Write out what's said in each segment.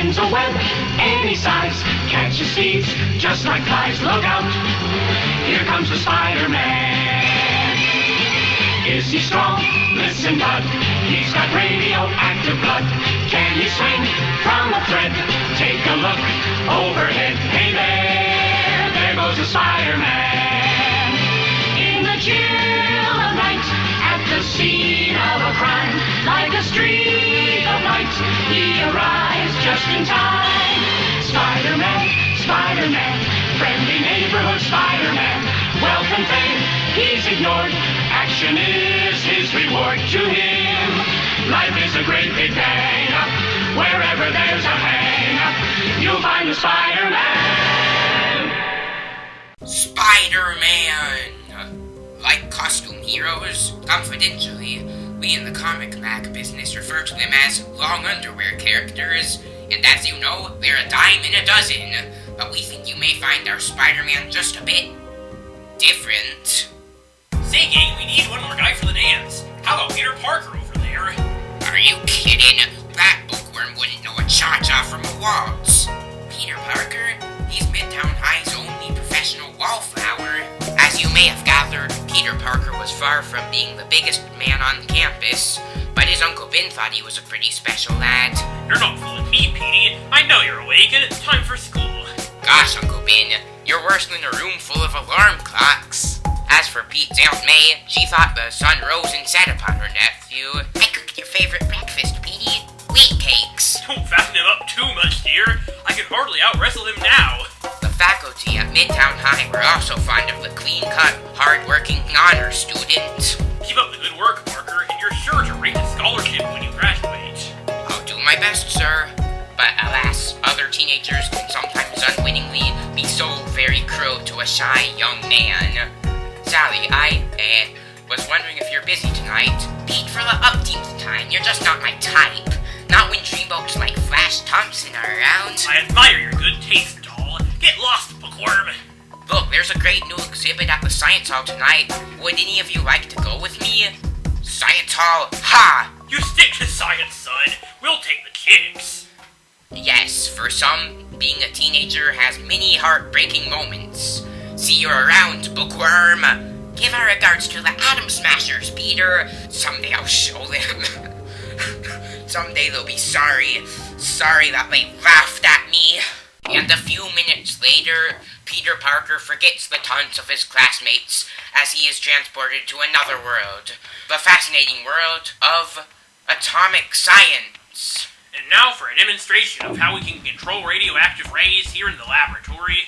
spins a web any size, catches thieves just like flies. Look out, here comes the Spider-Man. Is he strong? Listen, bud, he's got radioactive blood. Can he swing from a thread? Take a look overhead. Hey there goes the Spider-Man. In the chill of night, at the scene of a crime, like a streak of light, he arrives just in time. Spider-Man, Spider-Man, friendly neighborhood Spider-Man. Wealth and fame, he's ignored. Action is his reward to him. Life is a great big bang up. Wherever there's a hang up, you'll find the Spider-Man. Spider-Man! Like costume heroes, confidentially, we in the comic mag business refer to them as long underwear characters, and as you know, they're a dime in a dozen. But we think you may find our Spider-Man just a bit different. Say, gang, we need one more guy for the dance. How about Peter Parker over there? Are you kidding? That bookworm wouldn't know a cha-cha from a waltz. Peter Parker? He's Midtown High's only professional wallflower. As you may have gathered, Peter Parker was far from being the biggest man on campus, but his Uncle Ben thought he was a pretty special lad. You're not fooling me, Petey. I know you're awake and it's time for school. Gosh, Uncle Ben, you're worse than a room full of alarm clocks. As for Pete's Aunt May, she thought the sun rose and set upon her nephew. I cooked your favorite breakfast, Petey. Wheat cakes. Don't fatten him up too much, dear. I can hardly out-wrestle him now. The faculty at Midtown High were also fond of the clean-cut, hard-working honor student. Keep up the good work, Parker, and you're sure to raise a scholarship when you graduate. I'll do my best, sir. But alas, other teenagers can sometimes unwittingly be so very cruel to a shy young man. Sally, I was wondering if you're busy tonight. Pete, for the umpteenth time, you're just not my type. Not when dreamboats like Flash Thompson are around. I admire your good taste, doll. Get lost, bookworm. Look, there's a great new exhibit at the Science Hall tonight. Would any of you like to go with me? Science Hall, ha! You stick to science, son. We'll take the kicks. Yes, for some, being a teenager has many heartbreaking moments. See you around, bookworm. Give our regards to the Atom Smashers, Peter. Someday I'll show them. Someday they'll be sorry that they laughed at me. And a few minutes later, Peter Parker forgets the taunts of his classmates as he is transported to another world. The fascinating world of atomic science. And now for a demonstration of how we can control radioactive rays here in the laboratory.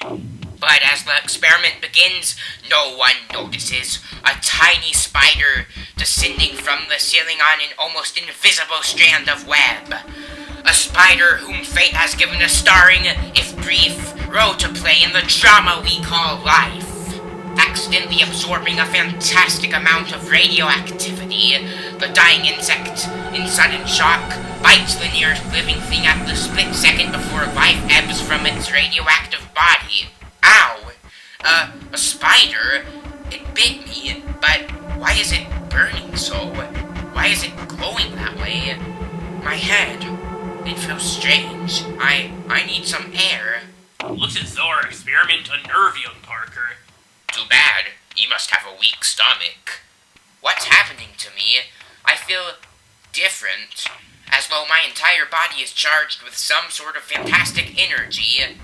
But as the experiment begins, no one notices a tiny spider descending from the ceiling on an almost invisible strand of web. A spider whom fate has given a starring, if brief, role to play in the drama we call life. Accidentally absorbing a fantastic amount of radioactivity, the dying insect, in sudden shock, bites the nearest living thing at the split second before life ebbs from its radioactive body. Ow! A spider? It bit me, but why is it burning so? Why is it glowing that way? My head, it feels strange. I need some air. Looks as though our experiment unnerved young Parker. Too bad. He must have a weak stomach. What's happening to me? I feel different, as though my entire body is charged with some sort of fantastic energy.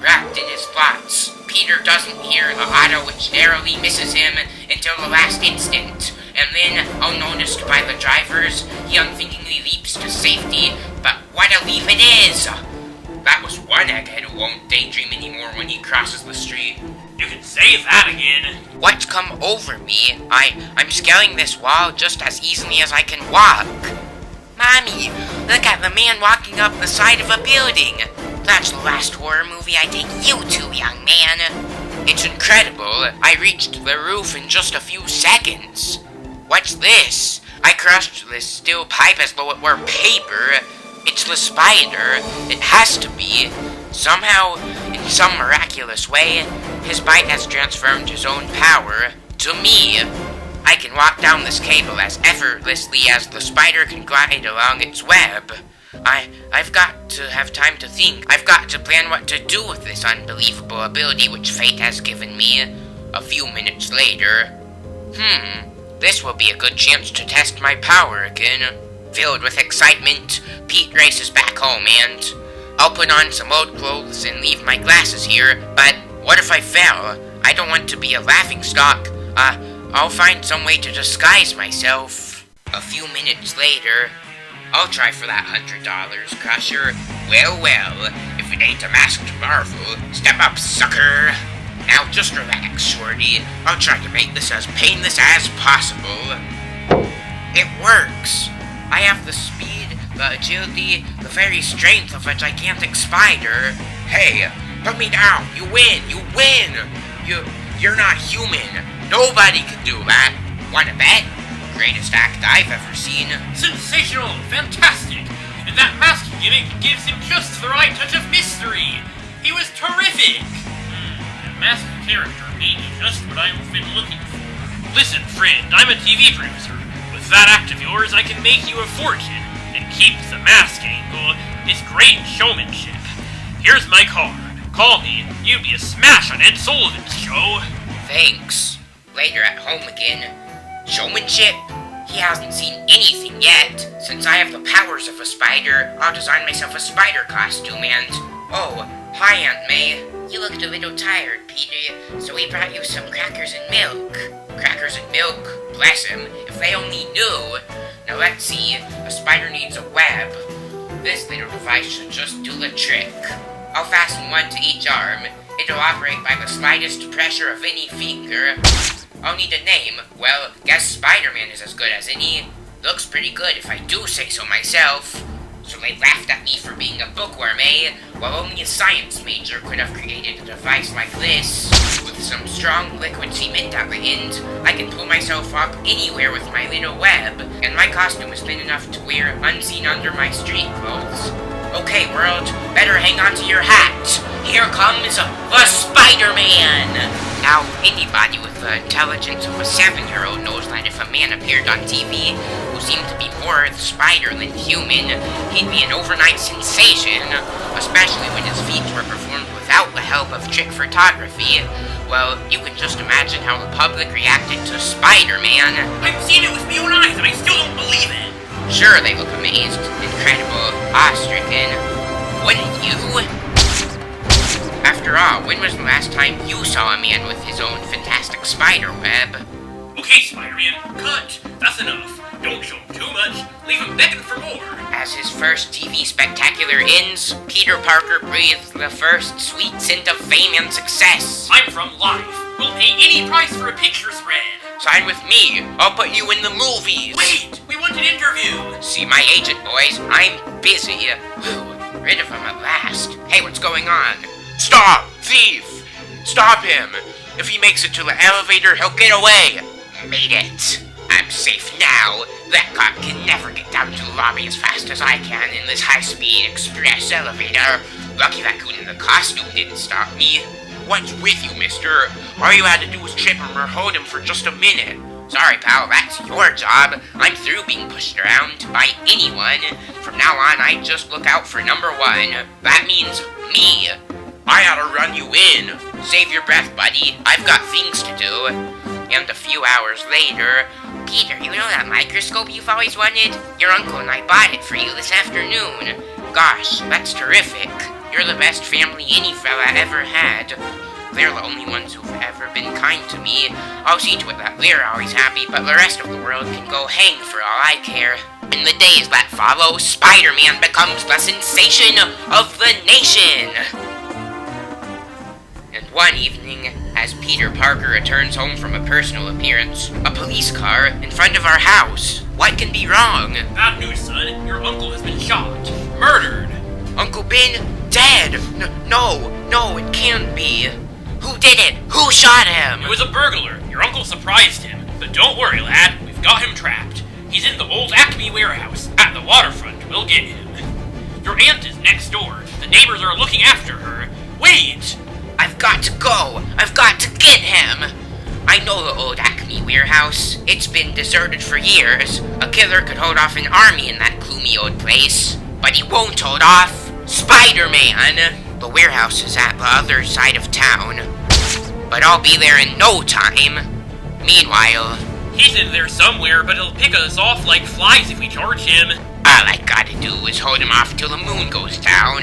Wrapped in his thoughts, Peter doesn't hear the auto which narrowly misses him until the last instant, and then, unnoticed by the drivers, he unthinkingly leaps to safety. But what a leap it is! That was one egghead who won't daydream anymore when he crosses the street. You can say that again. What's come over me? I'm scaling this wall just as easily as I can walk. Mommy, look at the man walking up the side of a building. That's the last horror movie I take you to, young man. It's incredible. I reached the roof in just a few seconds. What's this? I crushed this steel pipe as though it were paper. It's the spider. It has to be. Somehow, in some miraculous way, his bite has transformed his own power to me. I can walk down this cable as effortlessly as the spider can glide along its web. I've got to have time to think. I've got to plan what to do with this unbelievable ability which fate has given me. A few minutes later. This will be a good chance to test my power again. Filled with excitement, Pete races back home and... I'll put on some old clothes and leave my glasses here, but what if I fell? I don't want to be a laughingstock. I'll find some way to disguise myself. A few minutes later, I'll try for that $100, Crusher. Well, if it ain't a masked marvel, step up, sucker. Now just relax, Shorty. I'll try to make this as painless as possible. It works. I have the speed, the agility, the very strength of a gigantic spider. Hey, put me down. You win. You're not human. Nobody can do that. Wanna bet? Greatest act I've ever seen. Sensational! Fantastic! And that mask gimmick gives him just the right touch of mystery! He was terrific! That masked character may be just what I've been looking for. Listen, friend, I'm a TV producer. With that act of yours, I can make you a fortune and keep the mask angle. It's great showmanship. Here's my card. Call me. You'd be a smash on Ed Sullivan's show. Thanks. Later at home again. Showmanship? He hasn't seen anything yet. Since I have the powers of a spider, I'll design myself a spider costume and... Oh, hi, Aunt May. You looked a little tired, Peter, so we brought you some crackers and milk. Crackers and milk? Bless him, if they only knew. Now let's see, a spider needs a web. This little device should just do the trick. I'll fasten one to each arm. It'll operate by the slightest pressure of any finger. I'll need a name. Well, guess Spider-Man is as good as any. Looks pretty good if I do say so myself. So they laughed at me for being a bookworm, eh? Well, only a science major could have created a device like this. With some strong liquid cement at the end, I can pull myself up anywhere with my little web, and my costume is thin enough to wear unseen under my street clothes. Okay, world, better hang on to your hat. Here comes the Spider-Man! Now, anybody with the intelligence of a 7-year-old knows that if a man appeared on TV who seemed to be more the spider than human, he'd be an overnight sensation, especially when his feats were performed without the help of trick photography. Well, you can just imagine how the public reacted to Spider-Man. I've seen it with my own eyes and I still don't believe it! Sure, they look amazed, incredible, awe-stricken. Wouldn't you? After all, when was the last time you saw a man with his own fantastic spider web? Okay, Spider-Man, cut! That's enough. Don't show him too much. Leave him begging for more. As his first TV spectacular ends, Peter Parker breathed the first sweet scent of fame and success. I'm from Life. We'll pay any price for a picture thread. Sign with me. I'll put you in the movies. Wait! We want an interview. See my agent, boys. I'm busy. Whew, rid of him at last. Hey, what's going on? Stop! Thief! Stop him! If he makes it to the elevator, he'll get away! Made it! I'm safe now. That cop can never get down to the lobby as fast as I can in this high-speed express elevator. Lucky that goon in the costume didn't stop me. What's with you, mister? All you had to do was trip him or hold him for just a minute. Sorry, pal, that's your job. I'm through being pushed around by anyone. From now on, I just look out for number one. That means me. I ought to run you in. Save your breath, buddy. I've got things to do. And a few hours later... Peter, you know that microscope you've always wanted? Your uncle and I bought it for you this afternoon. Gosh, that's terrific. You're the best family any fella ever had. They're the only ones who've ever been kind to me. I'll see to it that they're always happy, but the rest of the world can go hang for all I care. In the days that follow, Spider-Man becomes the sensation of the nation. And one evening, as Peter Parker returns home from a personal appearance, a police car in front of our house. What can be wrong? Bad news, son. Your uncle has been shot. Murdered. Uncle Ben? Dead? No, it can't be. Who did it? Who shot him? It was a burglar. Your uncle surprised him. But don't worry, lad. We've got him trapped. He's in the old Acme warehouse at the waterfront. We'll get him. Your aunt is next door. The neighbors are looking after her. Wait! I've got to go. I've got to get him. I know the old Acme warehouse. It's been deserted for years. A killer could hold off an army in that gloomy old place. but he won't hold off. Spider-Man! The warehouse is at the other side of town, but I'll be there in no time. Meanwhile, He's in there somewhere, but he'll pick us off like flies if we charge him. all I gotta do is hold him off till the moon goes down.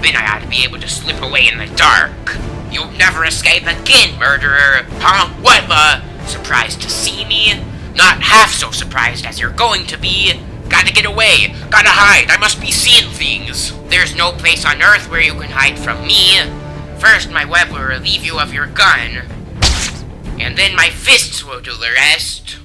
Then I ought to be able to slip away in the dark. You'll never escape again, murderer! Huh? What the? Surprised to see me? Not half so surprised as you're going to be. Gotta get away. Gotta hide. I must be seeing things. There's no place on Earth where you can hide from me. First, my web will relieve you of your gun. And then my fists will do the rest.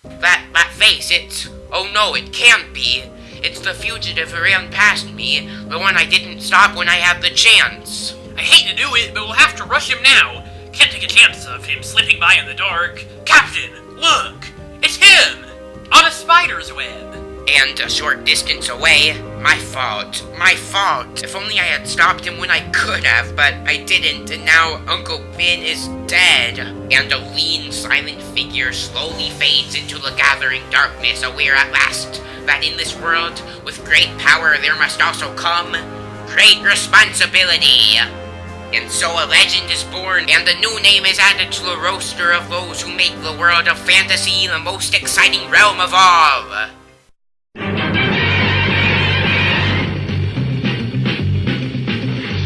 That face, it's... Oh no, it can't be. It's the fugitive who ran past me. The one I didn't stop when I had the chance. I hate to do it, but we'll have to rush him now. Can't take a chance of him slipping by in the dark. Captain, look! It's him! On a spider's web. And a short distance away. My fault. My fault. If only I had stopped him when I could have, but I didn't, and now Uncle Ben is dead. And a lean, silent figure slowly fades into the gathering darkness, aware at last that in this world, with great power there must also come great responsibility. And so a legend is born, and a new name is added to the roster of those who make the world of fantasy the most exciting realm of all.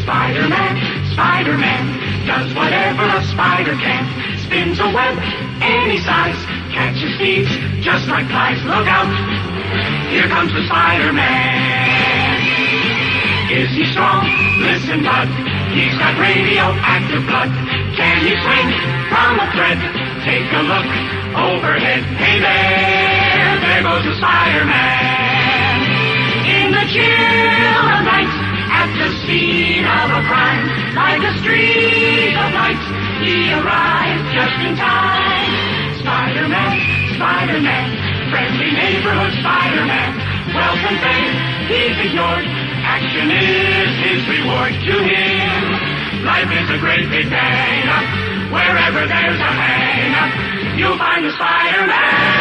Spider-Man, Spider-Man, does whatever a spider can. Spins a web any size, catches thieves just like flies. Look out, here comes the Spider-Man. Is he strong? Listen, bud, he's got radioactive blood. Can he swing from a thread? Take a look overhead. Hey there goes the Spider-Man. In the chill of night, at the scene of a crime, like a streak of light, he arrives just in time. Spider-Man, Spider-Man, friendly neighborhood Spider-Man. Welcome fame, he's ignored. Action is his reward to him. Life is a great big bang up. Wherever there's a hang up, you'll find the Spider-Man.